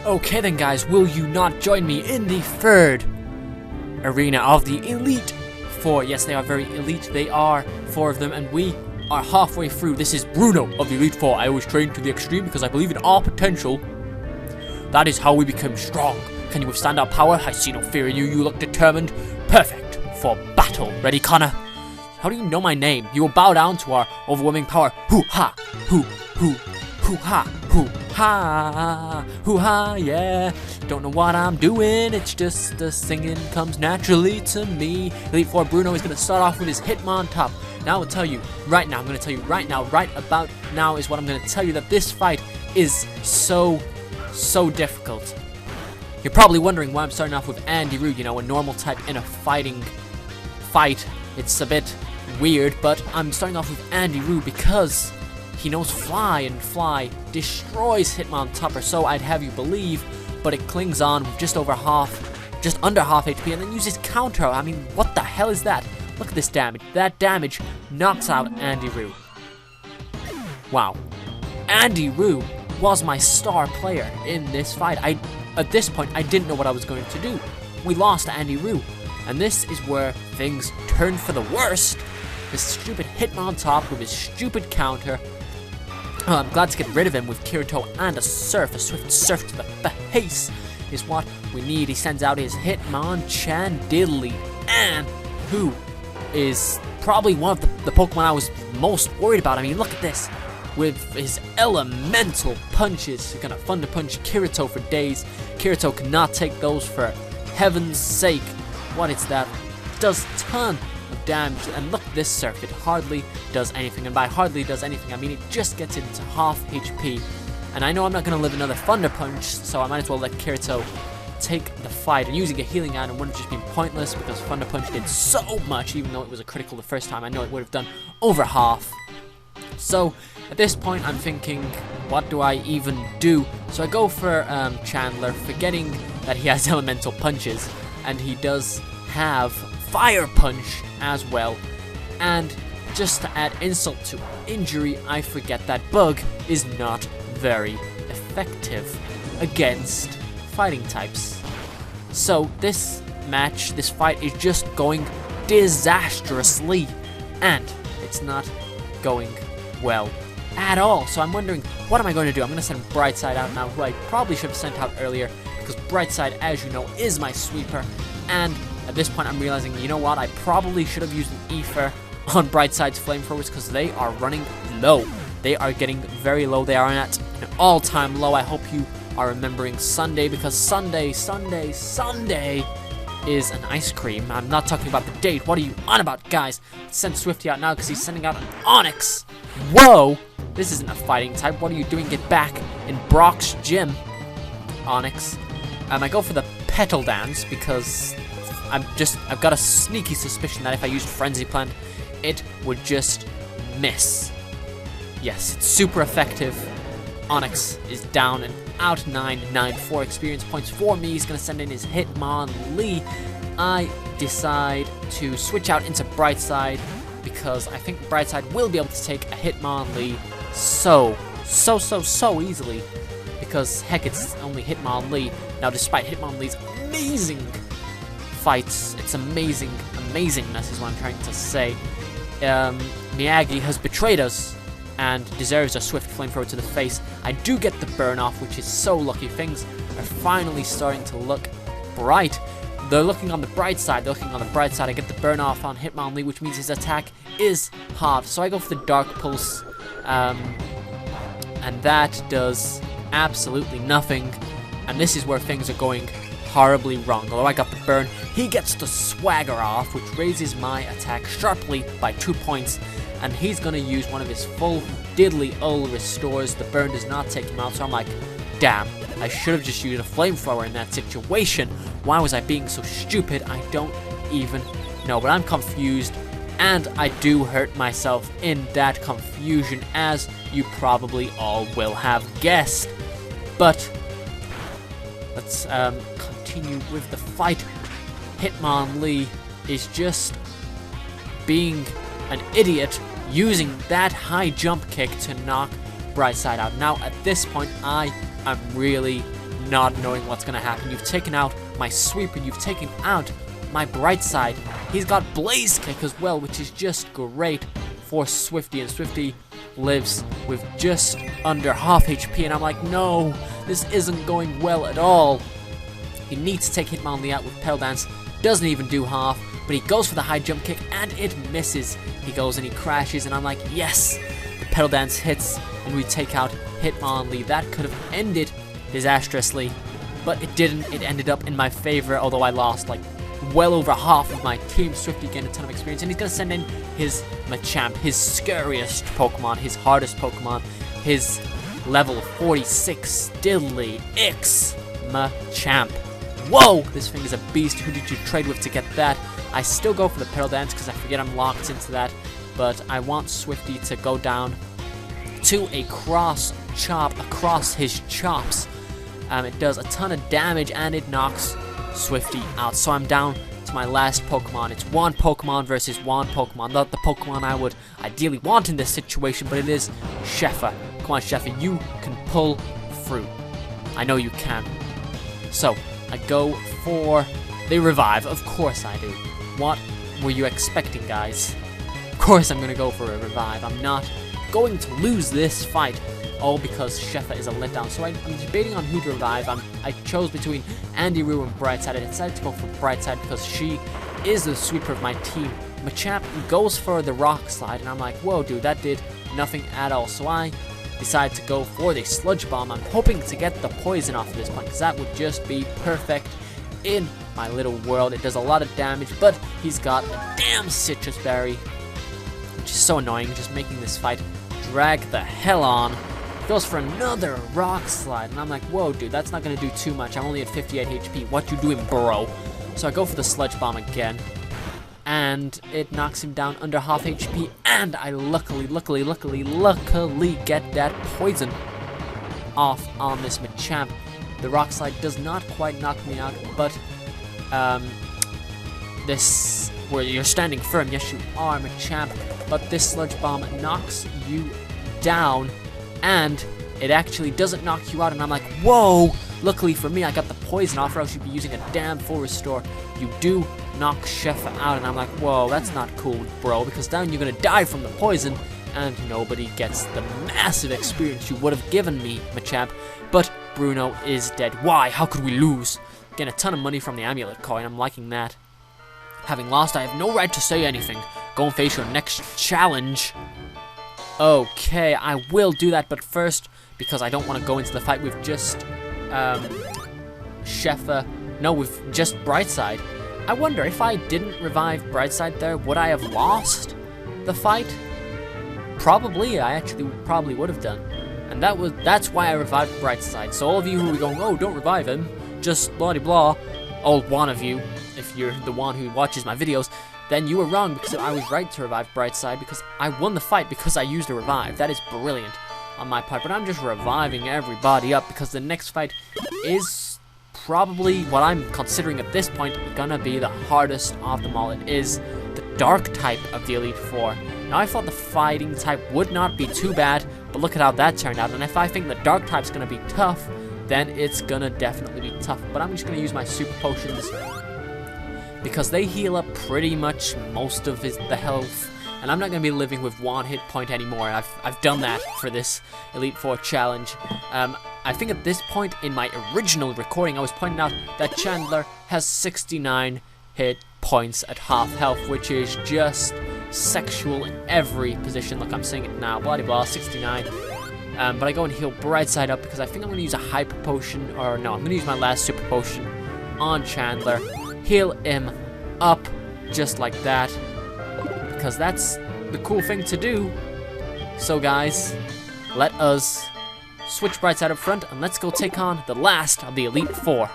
Okay then guys, will you not join me in the third arena of the Elite Four? Yes, they are very elite. They are 4 of them, and we are halfway through. This is Bruno of the Elite Four. I always train to the extreme because I believe in our potential. That is how we become strong. Can you withstand our power? I see no fear in you. You look determined. Perfect for battle. Ready, Connor? How do you know my name? You will bow down to our overwhelming power. Hoo-ha! Hoo-ha! Hoo-ha! Hoo-ha! Yeah. Don't know what I'm doing. It's just the singing comes naturally to me. Elite Four Bruno is going to start off with his Hitmon top. Now I'll tell you right now. I'm going to tell you right now. Right about now is what I'm going to tell you, that this fight is so difficult. You're probably wondering why I'm starting off with Andy Rue, you know, a normal type in a fight. It's a bit weird, but I'm starting off with Andy Rue because he knows Fly, and Fly destroys Hitmontopper, so I'd have you believe, but it clings on with just under half HP, and then uses counter. I mean, what the hell is that? Look at this damage. That damage knocks out Andy Rue. Wow. Andy Rue was my star player in this fight. At this point, I didn't know what I was going to do. We lost to Andy Rue, and this is where things turned for the worst. This stupid Hitmontop with his stupid counter. I'm glad to get rid of him with Kirito and a swift surf to the face is what we need. He sends out his Hitmonchan, and who is probably one of the Pokemon I was most worried about. I mean, look at this. With his elemental punches, he's gonna Thunder Punch Kirito for days. Kirito cannot take those for heaven's sake. What is that? Does ton of damage, and look at this surf. It hardly does anything, and by hardly does anything, I mean it just gets it into half HP. And I know I'm not gonna live another Thunder Punch, so I might as well let Kirito take the fight. And using a healing item would have just been pointless because Thunder Punch did so much, even though it was a critical the first time. I know it would have done over half. So at this point, I'm thinking, what do I even do? So I go for Chandler, forgetting that he has elemental punches, and he does have Fire Punch as well. And just to add insult to injury, I forget that Bug is not very effective against fighting types. So this fight is just going disastrously, and it's not going well at all. So I'm wondering, what am I going to do? I'm going to send Brightside out now, who I probably should have sent out earlier, because Brightside, as you know, is my sweeper. And at this point I'm realizing, you know what, I probably should have used an Ether on Brightside's flamethrowers, because they are running low. They are getting very low. They are at an all-time low. I hope you are remembering Sunday, because Sunday is an ice cream. I'm not talking about the date. What are you on about, guys? Let's send Swifty out now because he's sending out an Onyx. Whoa! This isn't a fighting type. What are you doing? Get back in Brock's gym, Onyx. I go for the Petal Dance because I've got a sneaky suspicion that if I used Frenzy Plant, it would just miss. Yes, it's super effective. Onyx is down and out 994 experience points for me. He's going to send in his Hitmonlee. I decide to switch out into Brightside because I think Brightside will be able to take a Hitmonlee so easily, because heck, it's only Hitmonlee. Now, despite Hitmonlee's amazing fights, its amazingness is what I'm trying to say, Miyagi has betrayed us and deserves a swift flamethrower to the face. I do get the burn off, which is so lucky. Things are finally starting to look bright. They're looking on the bright side. I get the burn off on Hitmonlee, which means his attack is halved. So I go for the Dark Pulse, and that does absolutely nothing. And this is where things are going horribly wrong. Although I got the burn, he gets the Swagger off, which raises my attack sharply by 2 points. And he's going to use one of his full diddly-o restores. The burn does not take him out, so I'm like, damn, I should have just used a flamethrower in that situation. Why was I being so stupid? I don't even know, but I'm confused, and I do hurt myself in that confusion, as you probably all will have guessed. But let's continue with the fight. Hitmonlee is just being an idiot, using that high jump kick to knock Brightside out. Now, at this point, I am really not knowing what's gonna happen. You've taken out my sweeper, you've taken out my bright side. He's got blaze kick as well, which is just great for Swifty, and Swifty lives with just under half HP, and I'm like, no, this isn't going well at all. He needs to take Hitmonlee out with Petal Dance, doesn't even do half, but he goes for the high jump kick, and it misses. He goes and he crashes, and I'm like, yes, the Petal Dance hits, and we take out Hitmonlee. That could have ended disastrously, but it didn't. It ended up in my favor, although I lost like well over half of my team. Swifty gained a ton of experience, and he's going to send in his Machamp, his scariest Pokemon, his hardest Pokemon, his level 46 Diddly X Machamp. Whoa, this thing is a beast. Who did you trade with to get that? I still go for the Petal Dance because I forget I'm locked into that, but I want Swifty to go down to a cross chop across his chops. It does a ton of damage, and it knocks Swifty out. So I'm down to my last Pokemon. It's one Pokemon versus one Pokemon. Not the Pokemon I would ideally want in this situation, but it is Shefa. Come on, Shefa, you can pull through. I know you can. So I go for the revive. Of course I do. What were you expecting, guys? Of course I'm gonna go for a revive. I'm not going to lose this fight, all because Shefa is a letdown. So I'm debating on who to revive. I chose between Andy Roo and Brightside. I decided to go for Brightside because she is the sweeper of my team. Machamp goes for the Rock Slide, and I'm like, whoa, dude, that did nothing at all. So I decided to go for the Sludge Bomb. I'm hoping to get the poison off at this point, because that would just be perfect in my little world. It does a lot of damage, but he's got a damn Citrus Berry, which is so annoying, just making this fight drag the hell on. Goes for another Rock Slide, and I'm like, whoa, dude, that's not going to do too much. I'm only at 58 HP. What you doing, bro? So I go for the Sludge Bomb again, and it knocks him down under half HP, and I luckily get that poison off on this Machamp. The Rock Slide does not quite knock me out, but this, where you're standing firm, yes you are, Machamp, but this Sludge Bomb knocks you down, and it actually doesn't knock you out, and I'm like, whoa! Luckily for me, I got the poison off, or else you'd be using a damn full restore. You do knock Shefa out, and I'm like, whoa, that's not cool, bro, because then you're gonna die from the poison, and nobody gets the massive experience you would have given me, Machamp. But Bruno is dead. Why? How could we lose? Get a ton of money from the amulet coin. I'm liking that. Having lost, I have no right to say anything. Go and face your next challenge. Okay, I will do that, but first, because I don't want to go into the fight with just Shefa, no, with just Brightside. I wonder, if I didn't revive Brightside there, would I have lost the fight? Probably. I actually probably would have done, and that's why I revived Brightside. So all of you who are going, oh, don't revive him, just blah blah, all one of you, if you're the one who watches my videos, then you were wrong, because I was right to revive Brightside, because I won the fight because I used a revive. That is brilliant on my part, but I'm just reviving everybody up because the next fight is probably what I'm considering at this point gonna be the hardest of them all. It is the Dark type of the Elite Four. Now, I thought the Fighting type would not be too bad, but look at how that turned out, and if I think the Dark type's gonna be tough, then it's gonna definitely be tough. But I'm just gonna use my Super Potions, because they heal up pretty much most of the health, and I'm not going to be living with one hit point anymore. I've done that for this Elite Four challenge. I think at this point in my original recording, I was pointing out that Chandler has 69 hit points at half health, which is just sexual in every position. Look, I'm saying it now, blah blah, 69. But I go and heal Brightside up because I think I'm going to use a Hyper Potion, or no, I'm going to use my last Super Potion on Chandler. Heal him up just like that, because that's the cool thing to do. So guys, let us switch Brightside up front, and let's go take on the last of the Elite Four.